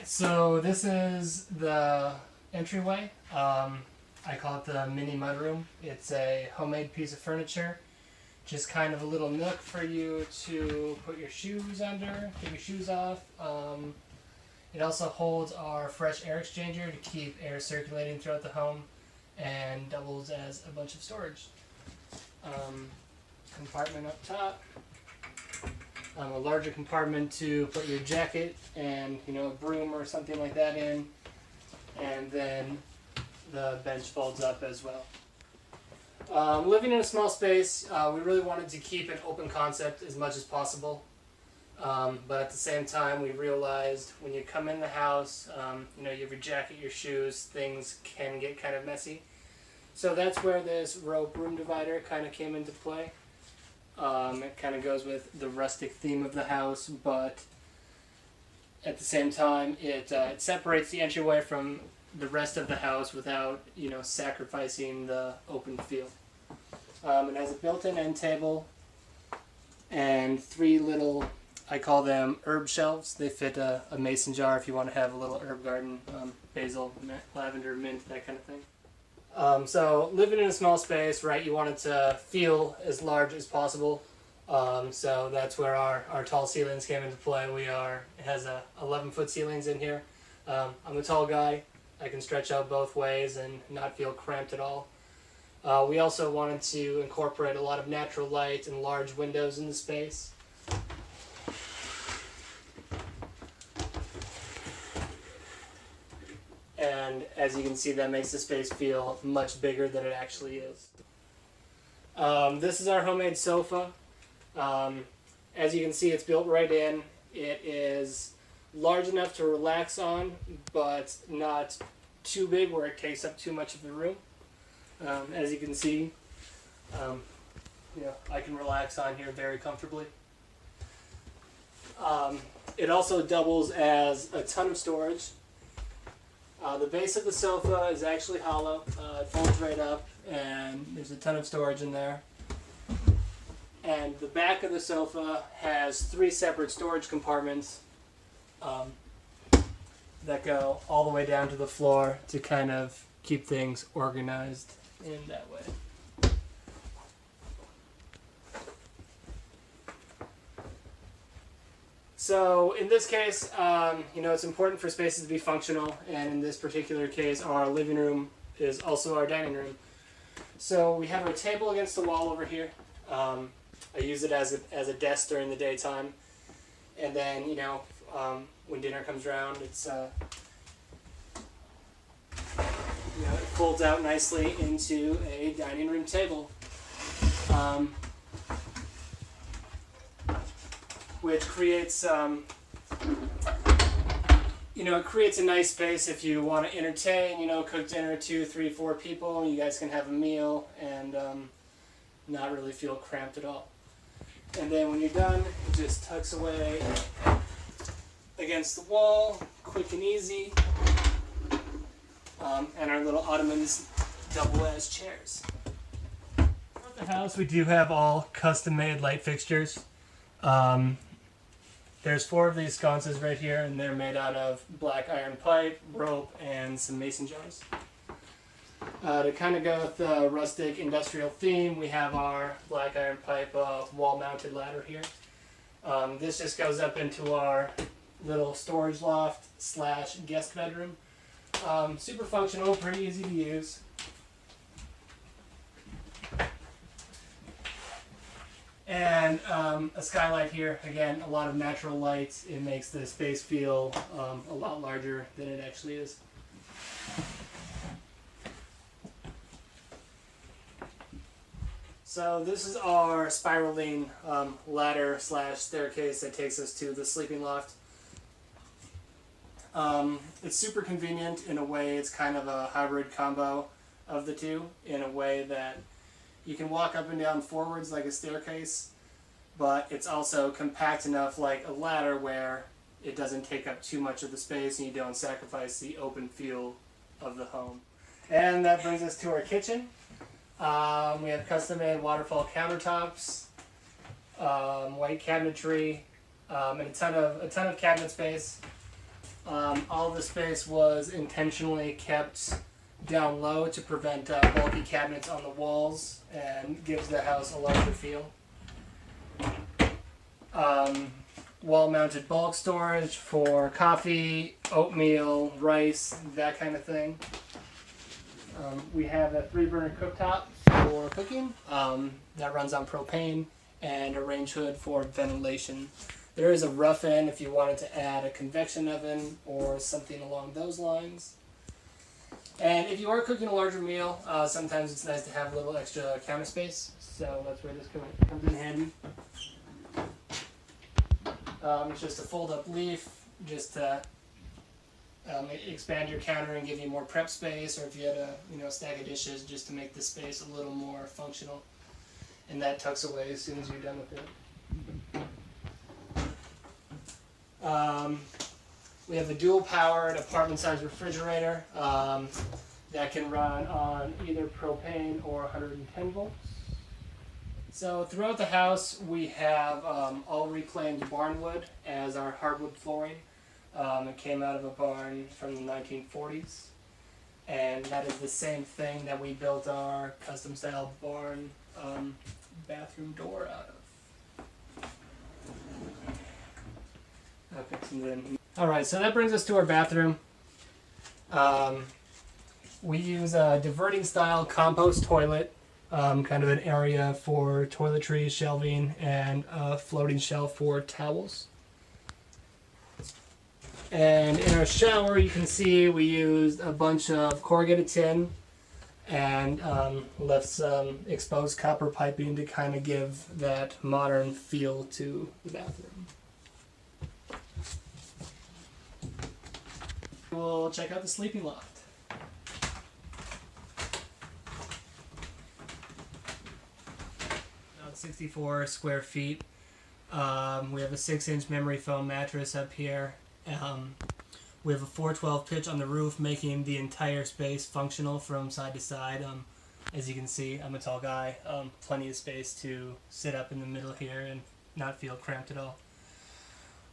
Alright, so this is the entryway. I call it the mini mudroom. It's a homemade piece of furniture. Just kind of a little nook for you to put your shoes under, get your shoes off. It also holds our fresh air exchanger to keep air circulating throughout the home and doubles as a bunch of storage. Compartment up top. A larger compartment to put your jacket and a broom or something like that in, and then the bench folds up as well. Living in a small space, we really wanted to keep an open concept as much as possible, but at the same time we realized when you come in the house, you have your jacket, your shoes, things can get kind of messy. So that's where this Robe room divider kind of came into play. It kind of goes with the rustic theme of the house, but at the same time it separates the entryway from the rest of the house without sacrificing the open feel. It has a built-in end table and 3 little, I call them herb shelves. They fit a mason jar if you want to have a little herb garden, basil, lavender, mint, that kind of thing. So living in a small space, right, you want it to feel as large as possible. So that's where our tall ceilings came into play. It has 11-foot ceilings in here. I'm a tall guy. I can stretch out both ways and not feel cramped at all. We also wanted to incorporate a lot of natural light and large windows in the space. And as you can see, that makes the space feel much bigger than it actually is. This is our homemade sofa. As you can see, it's built right in. It is large enough to relax on, but not too big where it takes up too much of the room. As you can see, I can relax on here very comfortably. It also doubles as a ton of storage. The base of the sofa is actually hollow. It folds right up, and there's a ton of storage in there. And the back of the sofa has 3 separate storage compartments that go all the way down to the floor to kind of keep things organized in that way. So in this case, it's important for spaces to be functional, and in this particular case, our living room is also our dining room. So we have our table against the wall over here. I use it as a desk during the daytime, and then when dinner comes around, it folds out nicely into a dining room table. Which creates, it creates a nice space if you want to entertain, cook dinner 2, 3, 4 people. You guys can have a meal and not really feel cramped at all. And then when you're done, it just tucks away against the wall, quick and easy. And our little ottomans double as chairs. Throughout the house, we do have all custom-made light fixtures. There's 4 of these sconces right here, and they're made out of black iron pipe, rope, and some mason jars. To kind of go with the rustic industrial theme, we have our black iron pipe wall-mounted ladder here. This just goes up into our little storage loft / guest bedroom. Super functional, pretty easy to use. And a skylight here. Again, a lot of natural light. It makes the space feel a lot larger than it actually is. So this is our spiraling ladder / staircase that takes us to the sleeping loft. It's super convenient in a way. It's kind of a hybrid combo of the two in a way that you can walk up and down forwards like a staircase, but it's also compact enough like a ladder where it doesn't take up too much of the space and you don't sacrifice the open feel of the home. And that brings us to our kitchen. We have custom-made waterfall countertops, white cabinetry, and a ton of cabinet space. All the space was intentionally kept down low to prevent bulky cabinets on the walls and gives the house a larger feel. Wall-mounted bulk storage for coffee, oatmeal, rice, that kind of thing. We have a 3-burner cooktop for cooking that runs on propane, and a range hood for ventilation. There is a rough end if you wanted to add a convection oven or something along those lines. And if you are cooking a larger meal, sometimes it's nice to have a little extra counter space, so that's where this comes in handy. It's just a fold-up leaf, just to expand your counter and give you more prep space, or if you had a stack of dishes, just to make the space a little more functional. And that tucks away as soon as you're done with it. We have a dual-powered apartment-sized refrigerator that can run on either propane or 110 volts. So throughout the house, we have all reclaimed barn wood as our hardwood flooring. It came out of a barn from the 1940s, and that is the same thing that we built our custom-style barn bathroom door out of. Okay, so then, all right, so that brings us to our bathroom. We use a diverting-style compost toilet. Kind of an area for toiletries, shelving, and a floating shelf for towels. And in our shower, you can see we used a bunch of corrugated tin and left some exposed copper piping to kind of give that modern feel to the bathroom. We'll check out the sleeping loft. 64 square feet. We have a 6-inch memory foam mattress up here. We have a 412 pitch on the roof, making the entire space functional from side to side. As you can see, I'm a tall guy. Plenty of space to sit up in the middle here and not feel cramped at all.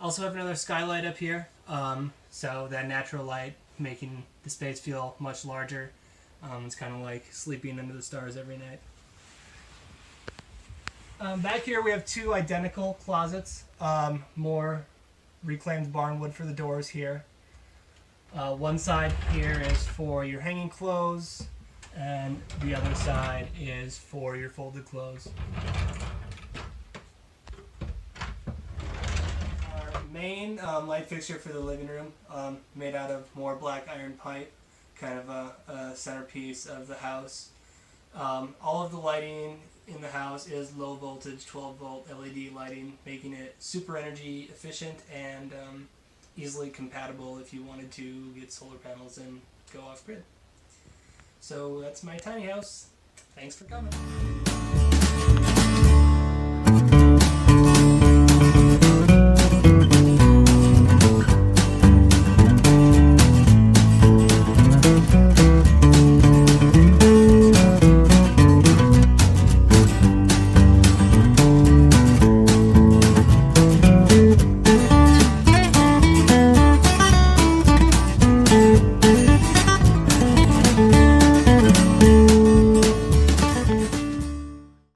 Also have another skylight up here, so that natural light making the space feel much larger. It's kind of like sleeping under the stars every night. Back here we have 2 identical closets, more reclaimed barn wood for the doors here. One side here is for your hanging clothes, and the other side is for your folded clothes. Our main light fixture for the living room, made out of more black iron pipe, kind of a centerpiece of the house. All of the lighting in the house is low voltage 12 volt LED lighting, making it super energy efficient and easily compatible if you wanted to get solar panels and go off grid. So that's my tiny house. Thanks for coming.